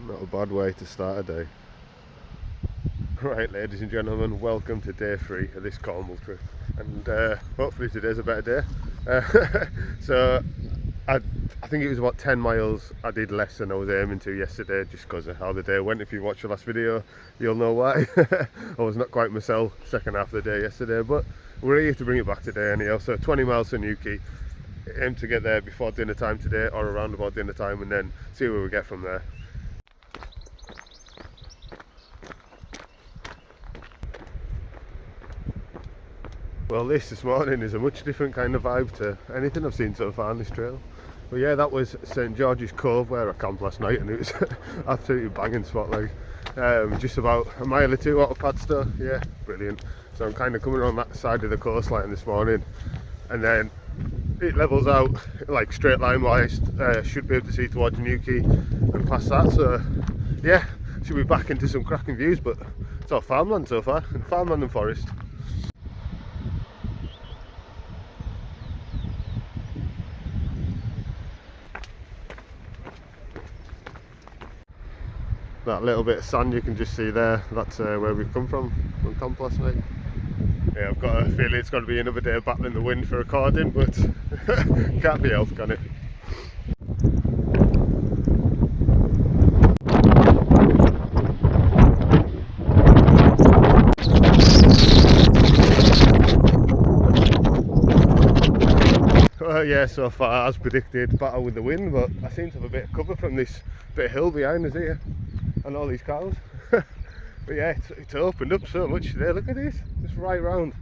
Not a bad way to start a day. Right, ladies and gentlemen, welcome to day 3 of this Cornwall trip, and hopefully today's a better day. So I think it was about 10 miles. I did less than I was aiming to yesterday, just because of how the day went. If you watched the last video, you'll know why. I was not quite myself second half of the day yesterday, but we're here to bring it back today anyhow. So 20 miles to Newquay. Aim to get there before dinner time today, or around about dinner time, and then see where we get from there. Well, this morning is a much different kind of vibe to anything I've seen so far on this trail. But yeah, that was St George's Cove where I camped last night, and it was absolutely banging spot, like just about a mile or two out of Padstow. Yeah, brilliant. So I'm kind of coming on that side of the coastline this morning, and then it levels out like straight line wise. Should be able to see towards Newquay and past that. So yeah, should be back into some cracking views, but it's all farmland so far, and farmland and forest. That little bit of sand you can just see there, that's where we've come from camp last night. Yeah, I've got a feeling it's going to be another day of battling the wind for recording, but can't be helped, can it? Well, yeah, so far as predicted, battle with the wind, but I seem to have a bit of cover from this bit of hill behind us here and all these cows. But yeah, it's opened up so much today. Look at this, just right round.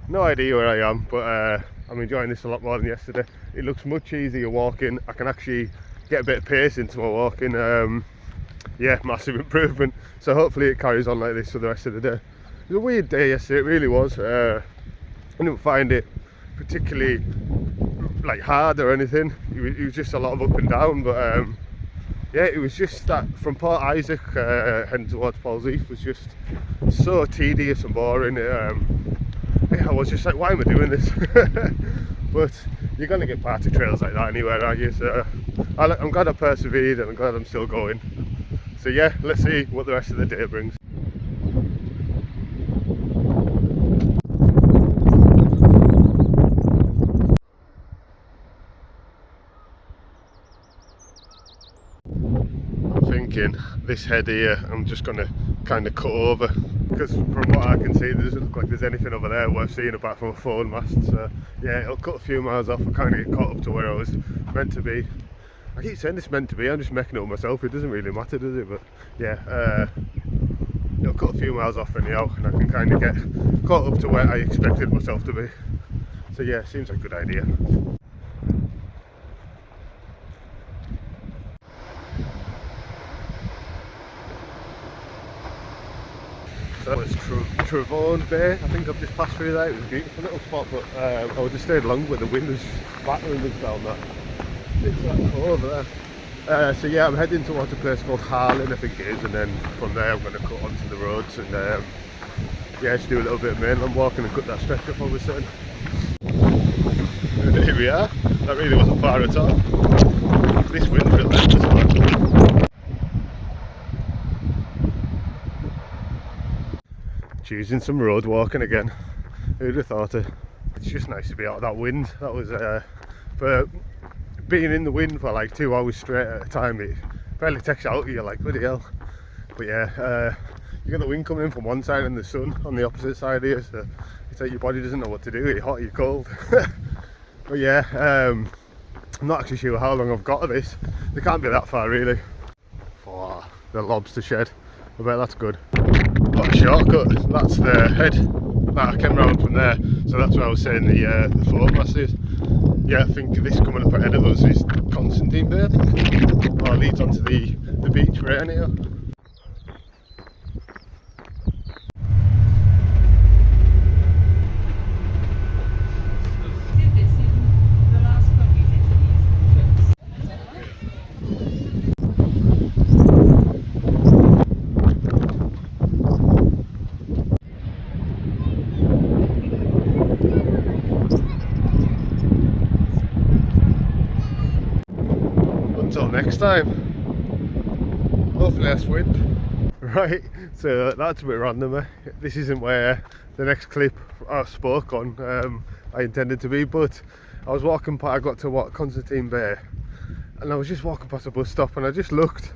No idea where I am, but I'm enjoying this a lot more than yesterday. It looks much easier walking. I can actually get a bit of pace into my walking. Yeah, massive improvement. So hopefully it carries on like this for the rest of the day. It was a weird day yesterday, it really was. I didn't find it particularly like hard or anything. It was just a lot of up and down, but yeah, it was just that from Port Isaac heading towards Paul's Heath was just so tedious and boring. Yeah, I was just like, why am I doing this? But you're going to get party trails like that anywhere, aren't you? So I'm glad I persevered, and I'm glad I'm still going. So yeah, let's see what the rest of the day brings. This head here I'm just going to kind of cut over, because from what I can see there doesn't look like there's anything over there worth seeing apart from a phone mast. So yeah, it'll cut a few miles off. I kind of get caught up to where I was meant to be. I keep saying it's meant to be, I'm just making it up myself. It doesn't really matter, does it? But yeah, it'll cut a few miles off anyhow, and I can kind of get caught up to where I expected myself to be. So yeah, seems like a good idea. So that was Travone Bay. I think I've just passed through there. It was a beautiful little spot, but I would have stayed long, but the wind was battering us down that. It's that cove there. So yeah, I'm heading towards a place called Harlan, I think it is, and then from there I'm going to cut onto the roads and yeah, just do a little bit of mainland walking and cut that stretch up I was saying. And here we are. That really wasn't far at all. This wind's relentless, man. Choosing some road walking again. Who'd have thought it? It's just nice to be out of that wind. That was for being in the wind for like 2 hours straight at a time, it barely takes you out of you, like bloody hell. But yeah, you got the wind coming in from one side and the sun on the opposite side here, so it's like your body doesn't know what to do. Are you hot, are you cold? But yeah, I'm not actually sure how long I've got of this. They can't be that far really. Oh, the lobster shed, I bet that's good. What a shortcut, that's the head that I came round from there, so that's where I was saying the forecast is. Yeah, I think this coming up ahead of us is Constantine Bay, I think, or leads onto the beach right anyhow. Until next time. hopefully less wind. Right, so that's a bit random. This isn't where the next clip I spoke on I intended to be, but I was walking past, I got to what, Constantine Bay, and I was just walking past a bus stop, and I just looked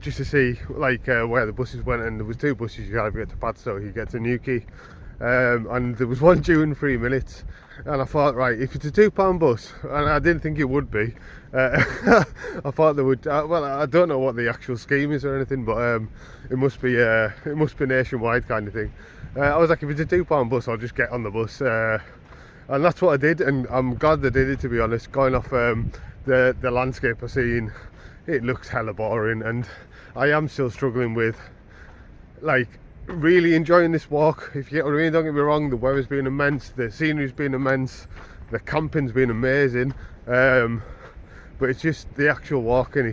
just to see like where the buses went, and there was two buses. You either get to Padstow or you get to Newquay, and there was one due in 3 minutes, and I thought, right, if it's a £2 bus, and I didn't think it would be, I thought they would, well, I don't know what the actual scheme is or anything, but it must be nationwide kind of thing. I was like, if it's a £2 bus, I'll just get on the bus, and that's what I did, and I'm glad they did it, to be honest. Going off the landscape I've seen, it looks hella boring, and I am still struggling with like really enjoying this walk, if you get what I mean. Don't get me wrong, the weather's been immense, the scenery's been immense, the camping's been amazing, but it's just the actual walking,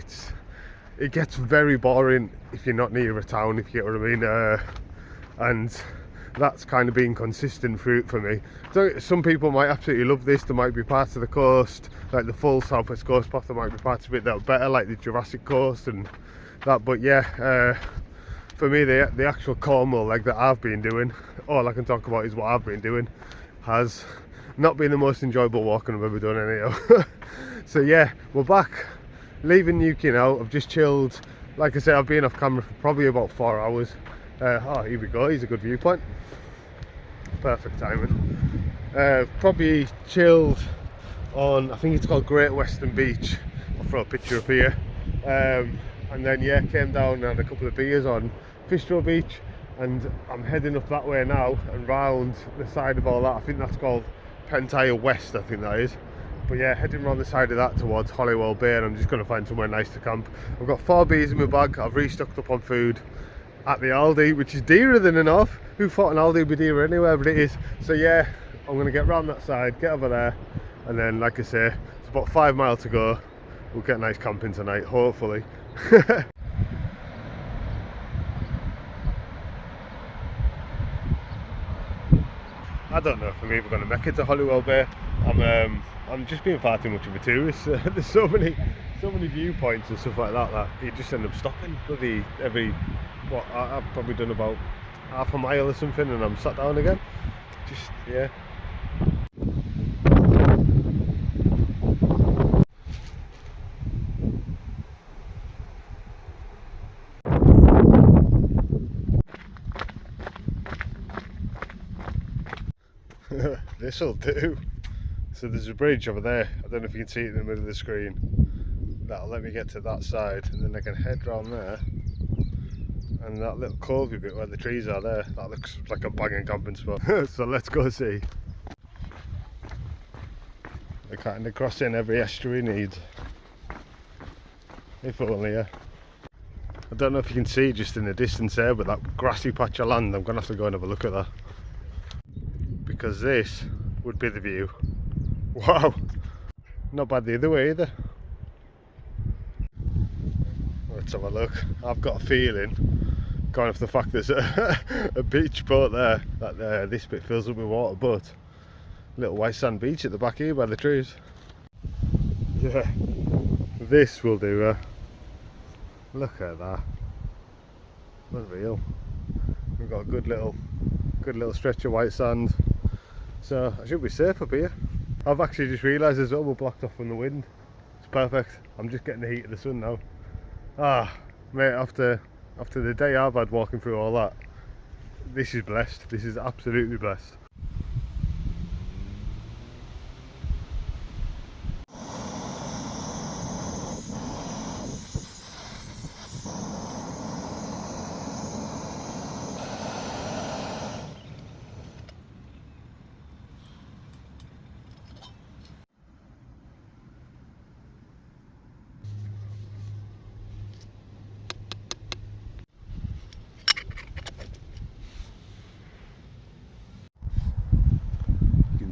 it gets very boring if you're not near a town, if you get what I mean, and that's kind of been consistent through for me. So some people might absolutely love this. There might be parts of the coast, like the full southwest coast path, there might be parts of it that are better, like the Jurassic coast and that, but yeah, for me the actual Cornwall leg that I've been doing, all I can talk about is what I've been doing, has not been the most enjoyable walking I've ever done anyhow. So yeah, we're back, leaving Newquay now. I've just chilled, like I said, I've been off camera for probably about 4 hours. Oh, here we go, here's a good viewpoint, perfect timing. Probably chilled on, I think it's called Great Western Beach. I'll throw a picture up here, and then yeah, came down and had a couple of beers on Padstow Beach, and I'm heading up that way now and round the side of all that. I think that's called Penultimate West, I think that is. But yeah, heading around the side of that towards Holywell Bay, and I'm just going to find somewhere nice to camp. I've got 4 beers in my bag. I've restocked up on food at the Aldi, which is dearer than enough. Who thought an Aldi would be dearer anywhere, but it is. So yeah, I'm going to get round that side, get over there, and then like I say, it's about 5 miles to go. We'll get nice camping tonight, hopefully. I don't know if I'm even going to make it to Holywell Bay. I'm just being far too much of a tourist. There's so many viewpoints and stuff like that you just end up stopping bloody every, what, I've probably done about half a mile or something, and I'm sat down again. Just, yeah. This'll do. So there's a bridge over there, I don't know if you can see it in the middle of the screen. That'll let me get to that side, and then I can head round there, and that little covey bit where the trees are there, that looks like a banging camping spot. So let's go see. They're kind of crossing every estuary needs, if only. Yeah, I don't know if you can see just in the distance there, but that grassy patch of land, I'm gonna have to go and have a look at that, because this would be the view. Wow, not bad the other way either. Let's have a look. I've got a feeling, going off the fact there's a beach boat there, that this bit fills up with water, but little white sand beach at the back here by the trees. Yeah, this will do. Look at that, unreal. We've got a good little stretch of white sand, so I should be safe up here. I've actually just realised as well we're blocked off from the wind. It's perfect. I'm just getting the heat of the sun now. Ah, mate, after the day I've had walking through all that, this is blessed. This is absolutely blessed.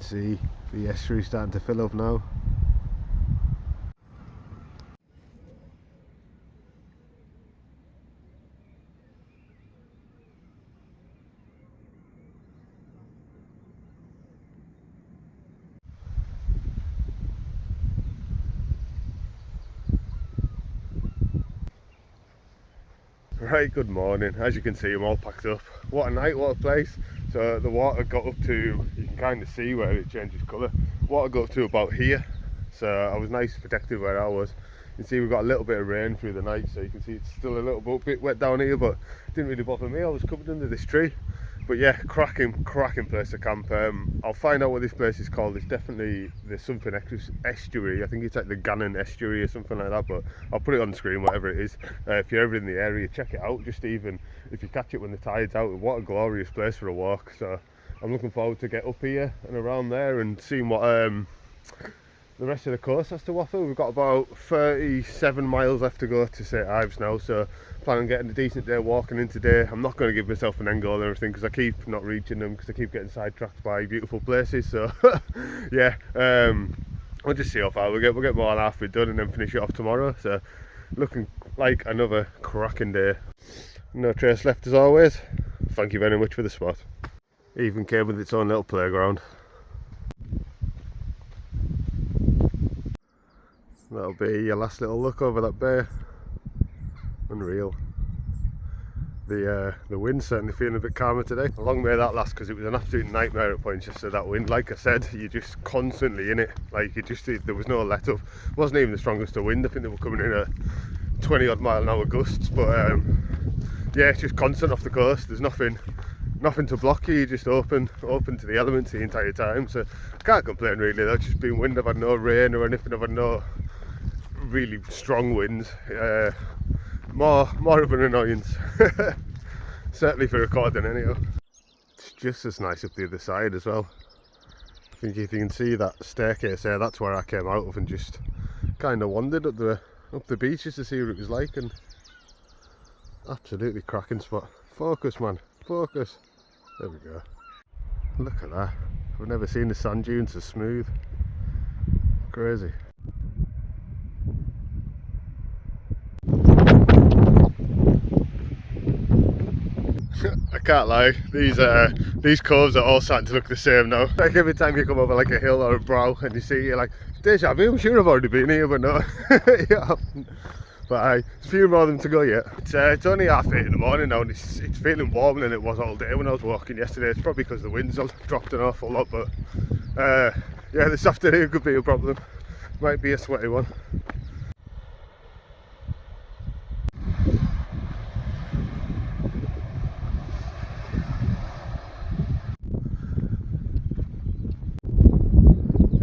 See the estuary starting to fill up now. Right, good morning. As you can see, I'm all packed up. What a night, what a place. So the water got up to, you can kind of see where it changes colour. Water got up to about here, so I was nice and protected where I was. You can see we've got a little bit of rain through the night, so you can see it's still a little bit wet down here, but it didn't really bother me. I was covered under this tree. But yeah, cracking place to camp. I'll find out what this place is called. It's definitely, there's something estuary. I think it's like the Gannon estuary or something like that, but I'll put it on the screen, whatever it is. If you're ever in the area, check it out. Just even if you catch it when the tide's out, what a glorious place for a walk. So I'm looking forward to get up here and around there and seeing what the rest of the coast has to offer. We've got about 37 miles left to go to St Ives now, so plan on getting a decent day walking in today. I'm not going to give myself an end goal or anything because I keep not reaching them because I keep getting sidetracked by beautiful places. So yeah, we'll just see how far we'll get more than halfway done and then finish it off tomorrow. So looking like another cracking day. No trace left as always. Thank you very much for the spot. Even came with its own little playground. That'll be your last little look over that bay. Unreal. The wind's certainly feeling a bit calmer today. Long may that last, because it was an absolute nightmare at points yesterday, that wind. Like I said, you're just constantly in it. Like there was no let up. It wasn't even the strongest of wind. I think they were coming in at 20 odd mile an hour gusts, but yeah, it's just constant off the coast. There's nothing to block you. You're just open to the elements the entire time. So I can't complain really. That's just been wind. I've had no rain or anything. I've had no really strong winds. More of an annoyance. Certainly for recording anyhow. It's just as nice up the other side as well. I think if you can see that staircase there, that's where I came out of and just kind of wandered up the beach just to see what it was like, and absolutely cracking spot. Focus man, focus. There we go. Look at that. I've never seen the sand dunes so smooth. Crazy. I can't lie, these coves are all starting to look the same now. Like every time you come over like a hill or a brow and you see, you're like, deja vu, I'm sure I've already been here, but no, you haven't. But there's a few more of them to go yet. It's only 8:30 in the morning now, and it's feeling warmer than it was all day when I was walking yesterday. It's probably because the winds have dropped an awful lot, but yeah, this afternoon could be a problem. Might be a sweaty one.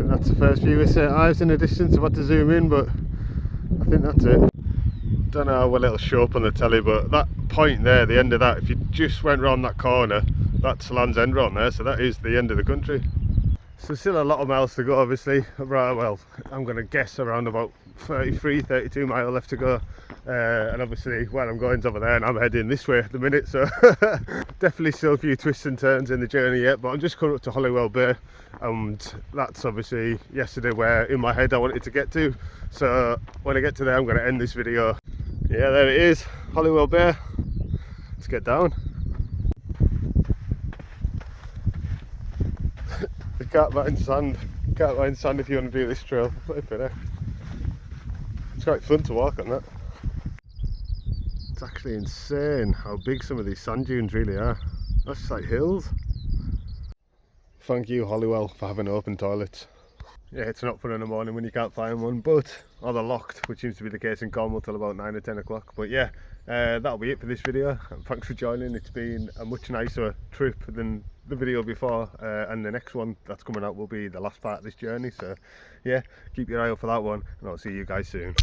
That's the first view of St Ives in the distance. I've had to zoom in, but I think that's it. Don't know how well it'll show up on the telly, but that point there, the end of that, if you just went round that corner, that's Land's End round there, so that is the end of the country. So still a lot of miles to go obviously. Right, well, I'm going to guess around about 32 miles left to go, and obviously where I'm going's over there and I'm heading this way at the minute, so definitely still a few twists and turns in the journey yet, but I'm just coming up to Holywell Bay, and that's obviously yesterday where in my head I wanted to get to. So when I get to there I'm going to end this video. Yeah, there it is, Holywell Bay. Let's get down. You can't mind sand. You can't mind sand if you want to do this trail. It's quite fun to walk on that. It's actually insane how big some of these sand dunes really are. That's just like hills. Thank you Holywell for having open toilets. Yeah, it's not fun in the morning when you can't find one, but or they're locked, which seems to be the case in Cornwall till about 9 or 10 o'clock. But yeah, that'll be it for this video. Thanks for joining. It's been a much nicer trip than the video before, and the next one that's coming out will be the last part of this journey. So yeah, keep your eye out for that one, and I'll see you guys soon.